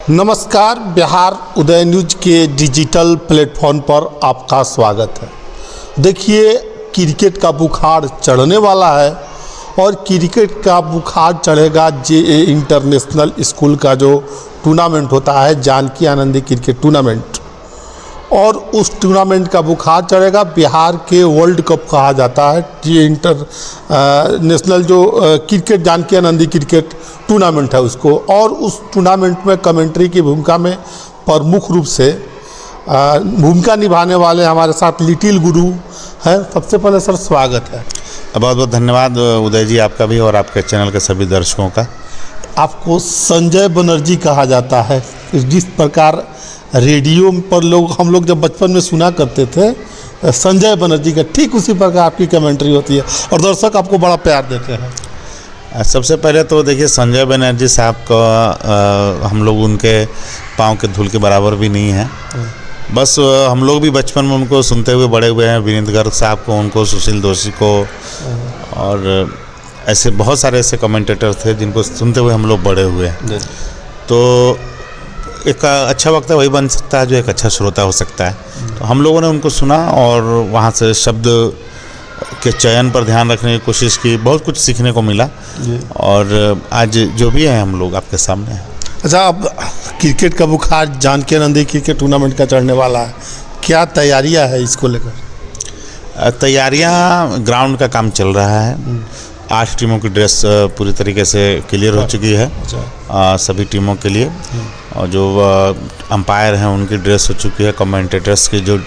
नमस्कार, बिहार उदय न्यूज के digital platform पर आपका स्वागत है। देखिए, क्रिकेट का बुखार चढ़ने वाला है और क्रिकेट का बुखार चढ़ेगा जेए इंटरनेशनल स्कूल का जो टूर्नामेंट होता है, जानकी आनंदी क्रिकेट टूर्नामेंट, और उस टूर्नामेंट का बुखार चढ़ेगा। बिहार के वर्ल्ड कप कहा जाता है ये इंटरनेशनल जो cricket Janaki Anandi cricket tournament है उसको, और उस टूर्नामेंट में कमेंट्री की भूमिका में प्रमुख रूप से भूमिका निभाने वाले हमारे साथ लिटिल गुरु हैं। सबसे पहले सर स्वागत है। बहुत बहुत धन्यवाद उदय जी, आपका भी और आपके चैनल के सभी दर्शकों का। आपको संजय बनर्जी कहा जाता है। जिस प्रकार रेडियो पर हम लोग जब बचपन में सुना करते थे संजय बनर्जी का, ठीक उसी प्रकार आपकी कमेंट्री होती है और दर्शक आपको बड़ा प्यार देते हैं। सबसे पहले तो देखिए, संजय बनर्जी साहब का हम लोग उनके पाँव के धूल के बराबर भी नहीं हैं। बस हम लोग भी बचपन में उनको सुनते हुए बड़े हुए हैं। विनीत गर्ग साहब को, उनको, सुशील दोषी को, और ऐसे बहुत सारे ऐसे कमेंटेटर थे जिनको सुनते हुए हम लोग बड़े हुए हैं। तो एक अच्छा वक्ता वही बन सकता है जो एक अच्छा श्रोता हो सकता है। तो हम लोगों ने उनको सुना और वहाँ से शब्द के चयन पर ध्यान रखने की कोशिश की, बहुत कुछ सीखने को मिला और आज जो भी है हम लोग आपके सामने हैं। अच्छा, अब क्रिकेट का बुखार जानकी आनंदी क्रिकेट टूर्नामेंट का चढ़ने वाला है, क्या तैयारियां है इसको लेकर? तैयारियां, ग्राउंड का काम चल रहा है। 8 टीमों की ड्रेस पूरी तरीके से क्लियर हो चुकी है सभी टीमों के लिए, और जो अंपायर हैं उनकी ड्रेस हो चुकी है। कमेंटेटर्स की जो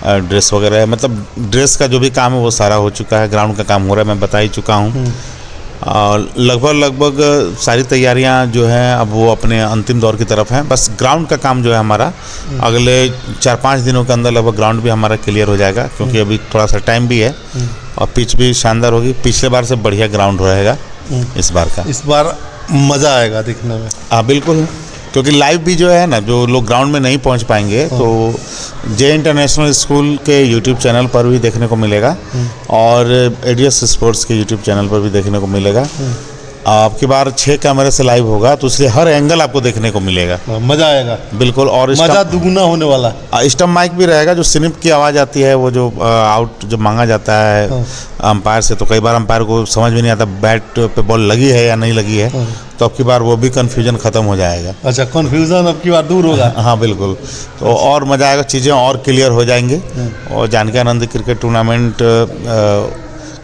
ड्रेस वगैरह है, मतलब ड्रेस का जो भी काम है वो सारा हो चुका है। ग्राउंड का काम हो रहा है, मैं बता ही चुका हूँ। और लगभग सारी तैयारियां जो हैं अब वो अपने अंतिम दौर की तरफ हैं। बस ग्राउंड का काम जो है हमारा अगले 4-5 दिनों के अंदर लगभग ग्राउंड भी हमारा क्लियर हो जाएगा, क्योंकि अभी थोड़ा सा टाइम भी है और पिच भी शानदार होगी। पिछले बार से बढ़िया ग्राउंड रहेगा इस बार का। इस बार मज़ा आएगा देखने में। हाँ बिल्कुल, क्योंकि लाइव भी जो है ना, जो लोग ग्राउंड में नहीं पहुंच पाएंगे तो जे इंटरनेशनल स्कूल के यूट्यूब चैनल पर भी देखने को मिलेगा और एडीएस स्पोर्ट्स के यूट्यूब चैनल पर भी देखने को मिलेगा। आपकी बार 6 कैमरे से लाइव होगा, तो इसलिए हर एंगल आपको देखने को मिलेगा। मज़ा आएगा बिल्कुल, और मज़ा दुगुना होने वाला है। स्टंप माइक भी रहेगा, जो स्निप की आवाज़ आती है, वो जो आउट जो मांगा जाता है अंपायर से, तो कई बार अंपायर को समझ में नहीं आता बैट पे बॉल लगी है या नहीं लगी है, तो अब की बार वो भी कन्फ्यूजन ख़त्म हो जाएगा। अच्छा, कन्फ्यूज़न अब की बार दूर होगा। हाँ बिल्कुल, तो और मज़ा आएगा, चीज़ें और क्लियर हो जाएंगी। और जानकी आनंदी क्रिकेट टूर्नामेंट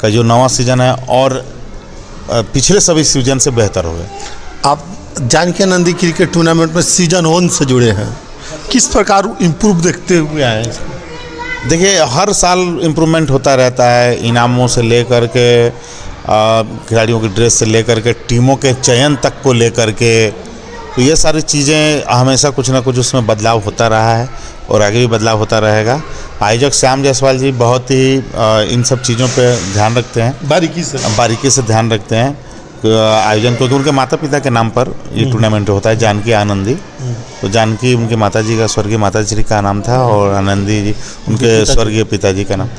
का जो नवा सीज़न है और पिछले सभी सीजन से बेहतर हो गया। आप जानकी आनंदी क्रिकेट टूर्नामेंट में सीजन 1 से जुड़े हैं, किस प्रकार इम्प्रूव देखते हुए आए हैं? देखिए, हर साल इम्प्रूवमेंट होता रहता है, इनामों से लेकर के खिलाड़ियों की ड्रेस से लेकर के टीमों के चयन तक को लेकर के, तो ये सारी चीज़ें हमेशा कुछ ना कुछ उसमें बदलाव होता रहा है और आगे भी बदलाव होता रहेगा। आयोजक श्याम जायसवाल जी बहुत ही इन सब चीज़ों पे ध्यान रखते हैं, बारीकी से ध्यान रखते हैं आयोजन, क्योंकि उनके माता पिता के नाम पर ये टूर्नामेंट होता है, जानकी आनंदी। तो जानकी उनकी माताजी का, स्वर्गीय माताजी का नाम था, और आनंदी जी उनके स्वर्गीय पिताजी का नाम।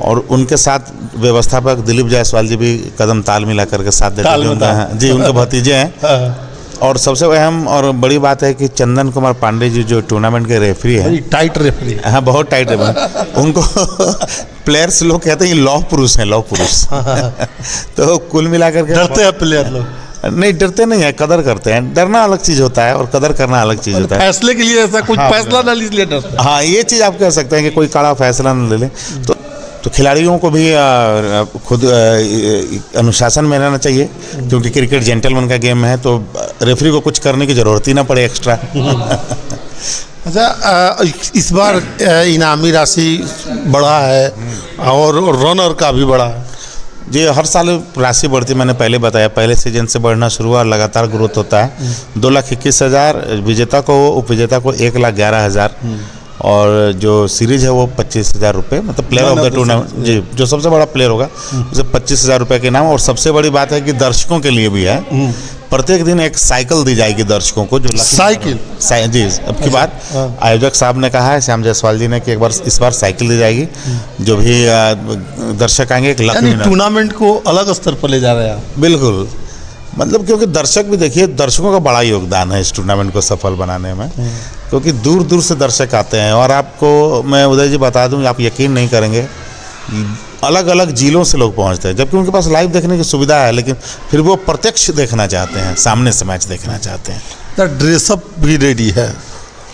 और उनके साथ व्यवस्थापक दिलीप जायसवाल जी भी कदम ताल मिला करके साथ देते हैं जी, उनके भतीजे हैं। और सबसे अहम और बड़ी बात है कि चंदन कुमार पांडे जी जो टूर्नामेंट के रेफरी हैं, टाइट रेफरी, हाँ बहुत टाइट रेफरी, उनको प्लेयर्स लोग कहते हैं लौह पुरुष हैं, लौह पुरुष। तो कुल मिलाकर के डरते हैं प्लेयर लोग? नहीं, डरते नहीं है, कदर करते हैं। डरना अलग चीज़ होता है और कदर करना अलग चीज़ होता है। फैसले के लिए ऐसा कुछ फैसला ना ले, इसलिए डरते हैं। हाँ, ये चीज़ आप कह सकते हैं कि कोई कड़ा फैसला न ले लें। तो खिलाड़ियों को भी खुद अनुशासन में रहना चाहिए, क्योंकि क्रिकेट जेंटलमैन का गेम है, तो रेफरी को कुछ करने की ज़रूरत ही ना पड़े एक्स्ट्रा। अच्छा, इस बार इनामी राशि बढ़ा है और रनर का भी बढ़ा है जी। हर साल राशि बढ़ती, मैंने पहले बताया, पहले सीजन से बढ़ना शुरू हुआ, लगातार ग्रोथ होता है। 2,21,000 विजेता को, उपविजेता को 1,11,000, और जो सीरीज है वो 25,000 रुपये, मतलब प्लेयर ऑफ द टूर्नामेंट जी, जो सबसे बड़ा प्लेयर होगा उसे 25,000 रुपये के इनाम। और सबसे बड़ी बात है कि दर्शकों के लिए भी है, प्रत्येक दिन एक साइकिल दी जाएगी दर्शकों को, जो साइकिल जी। अब की बात आयोजक साहब ने कहा है, श्याम जायसवाल जी ने, कि इस बार साइकिल दी जाएगी, जो भी दर्शक आएंगे एक लकी। टूर्नामेंट को अलग स्तर पर ले जा रहे हैं। बिल्कुल, मतलब क्योंकि दर्शक भी देखिए, दर्शकों का बड़ा योगदान है इस टूर्नामेंट को सफल बनाने में, क्योंकि दूर दूर से दर्शक आते हैं। और आपको मैं उदय जी बता दूं, आप यकीन नहीं करेंगे, अलग अलग जिलों से लोग पहुंचते हैं, जबकि उनके पास लाइव देखने की सुविधा है, लेकिन फिर वो प्रत्यक्ष देखना चाहते हैं, सामने से मैच देखना चाहते हैं। ड्रेसअप भी रेडी है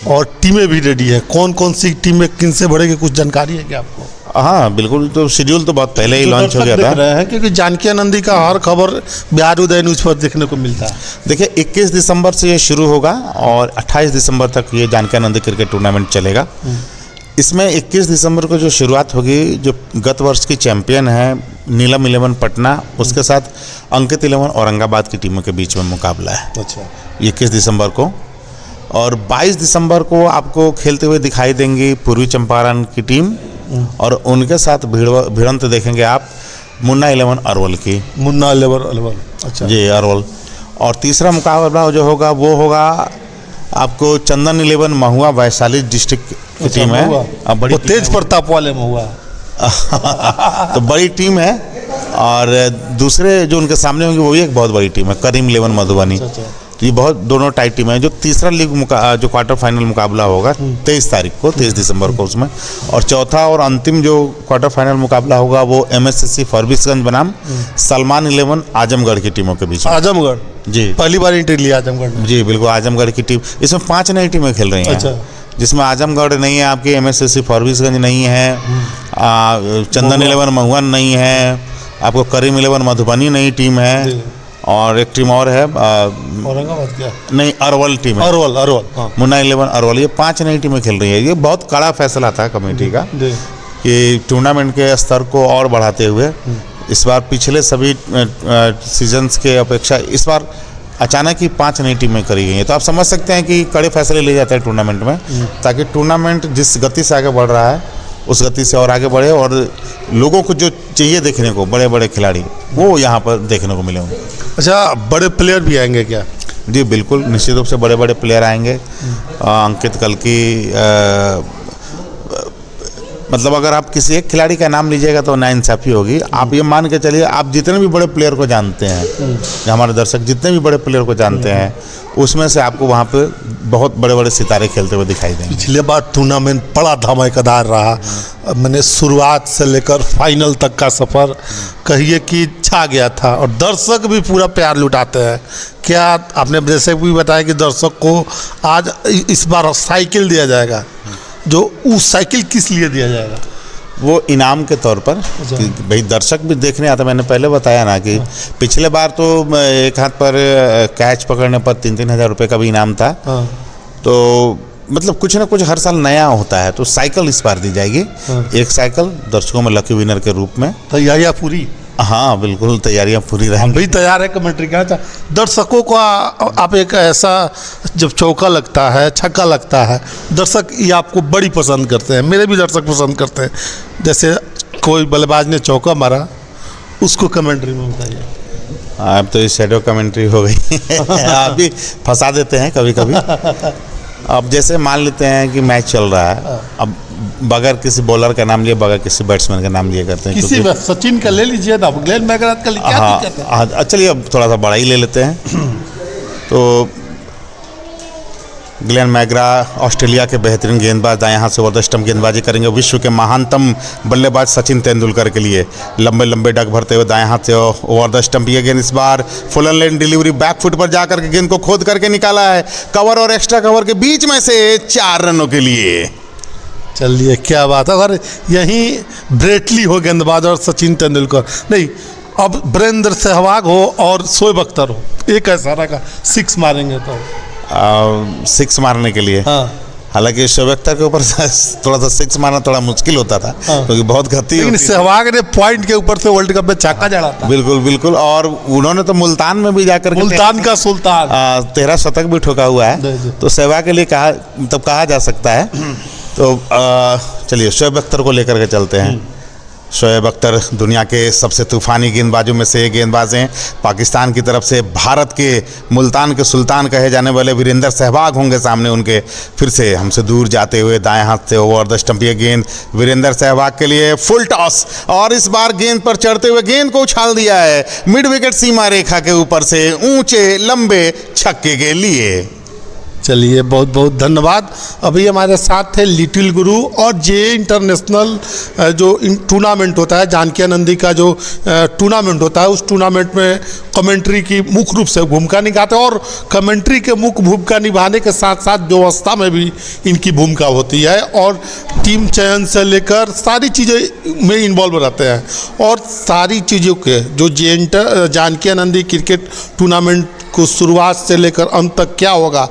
और टीमें भी रेडी है। कौन कौन सी टीमें किन से बढ़ेगी, कुछ जानकारी है क्या आपको? हाँ बिल्कुल, तो शेड्यूल तो बहुत पहले ही लॉन्च हो गया था। रहे हैं क्योंकि जानकी आनंदी का हर खबर बिहार उदय न्यूज़ पर देखने को मिलता है। देखिए 21 दिसंबर से ये शुरू होगा और 28 दिसंबर तक ये जानकी आनंदी क्रिकेट टूर्नामेंट चलेगा। इसमें 21 दिसंबर को जो शुरुआत होगी, जो गत वर्ष की चैंपियन है नीलम 11 पटना, उसके साथ अंकित 11 औरंगाबाद की टीमों के बीच में मुकाबला है। अच्छा, 21 दिसंबर को। और 22 दिसंबर को आपको खेलते हुए दिखाई देंगी पूर्वी चंपारण की टीम, और उनके साथ भिड़ंत देखेंगे आप मुन्ना 11 अरवल की। मुन्ना 11 अच्छा जी, अरवल। और तीसरा मुकाबला जो होगा वो होगा आपको चंदन 11 महुआ वैशाली डिस्ट्रिक्ट की टीम है। अब बड़ी तेज प्रताप वाले महुआ तो बड़ी टीम है। और दूसरे जो उनके सामने होंगे वो भी एक बहुत बड़ी टीम है, करीम 11 मधुबनी। तो ये बहुत दोनों टाइट टीम है। जो तीसरा लीग जो क्वार्टर फाइनल मुकाबला होगा 23 तारीख को, 23 दिसंबर को उसमें। और चौथा और अंतिम जो क्वार्टर फाइनल मुकाबला होगा वो MSSC फॉरबिसगंज बनाम सलमान 11 आजमगढ़ की टीमों के बीच में। आजमगढ़ जी, पहली बार एंट्री लिया आजमगढ़ में। जी बिल्कुल, आजमगढ़ की टीम। इसमें 5 नई टीमें खेल रही हैं। अच्छा, जिसमें आजमगढ़ नहीं है, आपकी MSSC फॉरबिसगंज नहीं है, चंदन 11 महुआ नहीं है, आपको करीम 11 मधुबनी नई टीम है, और एक टीम और है औरंगाबाद क्या नहीं, अरवल टीम है, अरवल हाँ। मुन्ना 11 अरवल। ये 5 नई टीमें खेल रही है। ये बहुत कड़ा फैसला था कमेटी का कि टूर्नामेंट के स्तर को और बढ़ाते हुए इस बार पिछले सभी सीजन्स के अपेक्षा इस बार अचानक ही 5 नई टीमें करी गई हैं। तो आप समझ सकते हैं कि कड़े फैसले लिए जाते हैं टूर्नामेंट में, ताकि टूर्नामेंट जिस गति से आगे बढ़ रहा है उस गति से और आगे बढ़े, और लोगों को जो चाहिए देखने को, बड़े बड़े खिलाड़ी, वो यहाँ पर देखने को मिलेंगे। अच्छा, बड़े प्लेयर भी आएंगे क्या? जी बिल्कुल, निश्चित रूप से बड़े बड़े प्लेयर आएंगे। अंकित कल्की, मतलब अगर आप किसी एक खिलाड़ी का नाम लीजिएगा तो नाइंसाफ़ी होगी। आप ये मान के चलिए, आप जितने भी बड़े प्लेयर को जानते हैं, हमारे दर्शक जितने भी बड़े प्लेयर को जानते हैं, उसमें से आपको वहाँ पे बहुत बड़े बड़े सितारे खेलते हुए दिखाई देंगे। पिछले बार टूर्नामेंट बड़ा धमाकेदार रहा। मैंने शुरुआत से लेकर फाइनल तक का सफ़र कहिए कि छा गया था, और दर्शक भी पूरा प्यार लुटाते हैं। क्या आपने जैसे भी बताया कि दर्शक को आज इस बार साइकिल दिया जाएगा, जो उस साइकिल किस लिए दिया जाएगा? वो इनाम के तौर पर कि भाई दर्शक भी देखने आता। मैंने पहले बताया ना कि पिछले बार तो एक हाथ पर कैच पकड़ने पर 3-3 हज़ार रुपये का भी इनाम था। तो मतलब कुछ ना कुछ हर साल नया होता है, तो साइकिल इस बार दी जाएगी। एक साइकिल दर्शकों में लकी विनर के रूप में। तैयारियाँ पूरी? हाँ बिल्कुल, तैयारियां पूरी रहेंगी। हम भी तैयार है कमेंट्री का। दर्शकों को आप एक ऐसा, जब चौका लगता है, छक्का लगता है, दर्शक ये आपको बड़ी पसंद करते हैं। मेरे भी दर्शक पसंद करते हैं। जैसे कोई बल्लेबाज ने चौका मारा, उसको कमेंट्री में बताइए। अब तो ये शैडो कमेंट्री हो गई आप भी फंसा देते हैं कभी कभी। अब जैसे मान लेते हैं कि मैच चल रहा है, अब बगैर किसी बॉलर का नाम लिए, बगैर किसी बैट्समैन का नाम लिए करते हैं। किसी सचिन का ले लीजिए ना, ग्लेन मैकग्रा का, क्या दिक्कत है? हाँ, चलिए अब थोड़ा सा बड़ा ही ले लेते हैं। तो ग्लेन मैकग्रा ऑस्ट्रेलिया के बेहतरीन गेंदबाज, दाएं हाथ से ओवर द स्टंप गेंदबाजी करेंगे। विश्व के महानतम बल्लेबाज सचिन तेंदुलकर के लिए लंबे लंबे डग भरते हुए दाएं हाथ से ओवर द स्टंप। ये गेंद इस बार full and length delivery, back foot पर जाकर के गेंद को खोद करके निकाला है, कवर और एक्स्ट्रा कवर के बीच में से 4 रनों के लिए। चलिए, क्या बात है। अगर यहीं ब्रेटली हो गेंदबाज और सचिन तेंदुलकर नहीं, अब वीरेंद्र सहवाग हो और शोएब अख्तर हो, एक ऐसा रहा 6 मारेंगे तो 6 मारने के लिए। हाँ, हालांकि शोएब अख्तर के ऊपर थोड़ा सा 6 मारना थोड़ा मुश्किल होता था, क्योंकि बहुत गति। लेकिन सहवाग ने पॉइंट के ऊपर से वर्ल्ड कप में छक्का जड़ा था। बिल्कुल बिल्कुल, और उन्होंने तो मुल्तान में भी जाकर, मुल्तान का सुल्तान, 13 शतक भी ठोका हुआ है। तो सहवाग के लिए कहा जा सकता है। तो चलिए शोएब अख्तर को लेकर के चलते हैं। शोएब अख्तर दुनिया के सबसे तूफ़ानी गेंदबाजों में से एक गेंदबाज हैं। पाकिस्तान की तरफ से भारत के मुल्तान के सुल्तान कहे जाने वाले वीरेंद्र सहवाग होंगे सामने उनके। फिर से हमसे दूर जाते हुए दाएं हाथ से ओवर द स्टंप, ये गेंद वीरेंद्र सहवाग के लिए फुल टॉस, और इस बार गेंद पर चढ़ते हुए गेंद को उछाल दिया है मिड विकेट सीमा रेखा के ऊपर से ऊंचे लंबे छक्के के लिए। चलिए, बहुत बहुत धन्यवाद। अभी हमारे साथ थे लिटिल गुरु और जे इंटरनेशनल जो टूर्नामेंट होता है, जानकी आनंदी का जो टूर्नामेंट होता है, उस टूर्नामेंट में कमेंट्री की मुख्य रूप से भूमिका निभाते हैं और कमेंट्री के मुख्य भूमिका निभाने के साथ साथ व्यवस्था में भी इनकी भूमिका होती है और टीम चयन से लेकर सारी चीज़ें में इन्वॉल्व रहते हैं। और सारी चीज़ों के जो जानकी आनंदी क्रिकेट टूर्नामेंट को शुरुआत से लेकर अंत तक क्या होगा,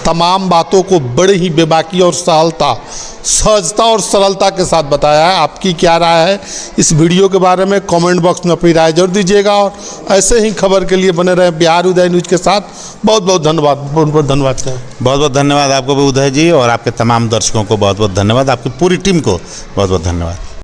तमाम बातों को बड़े ही बेबाकी और सहजता और सरलता के साथ बताया है। आपकी क्या राय है इस वीडियो के बारे में, कमेंट बॉक्स में अपनी राय जरूर दीजिएगा और ऐसे ही खबर के लिए बने रहें बिहार उदय न्यूज़ के साथ। बहुत बहुत धन्यवाद। बहुत बहुत धन्यवाद सर। बहुत बहुत धन्यवाद आपको भी उदय जी, और आपके तमाम दर्शकों को बहुत बहुत धन्यवाद, आपकी पूरी टीम को बहुत बहुत धन्यवाद।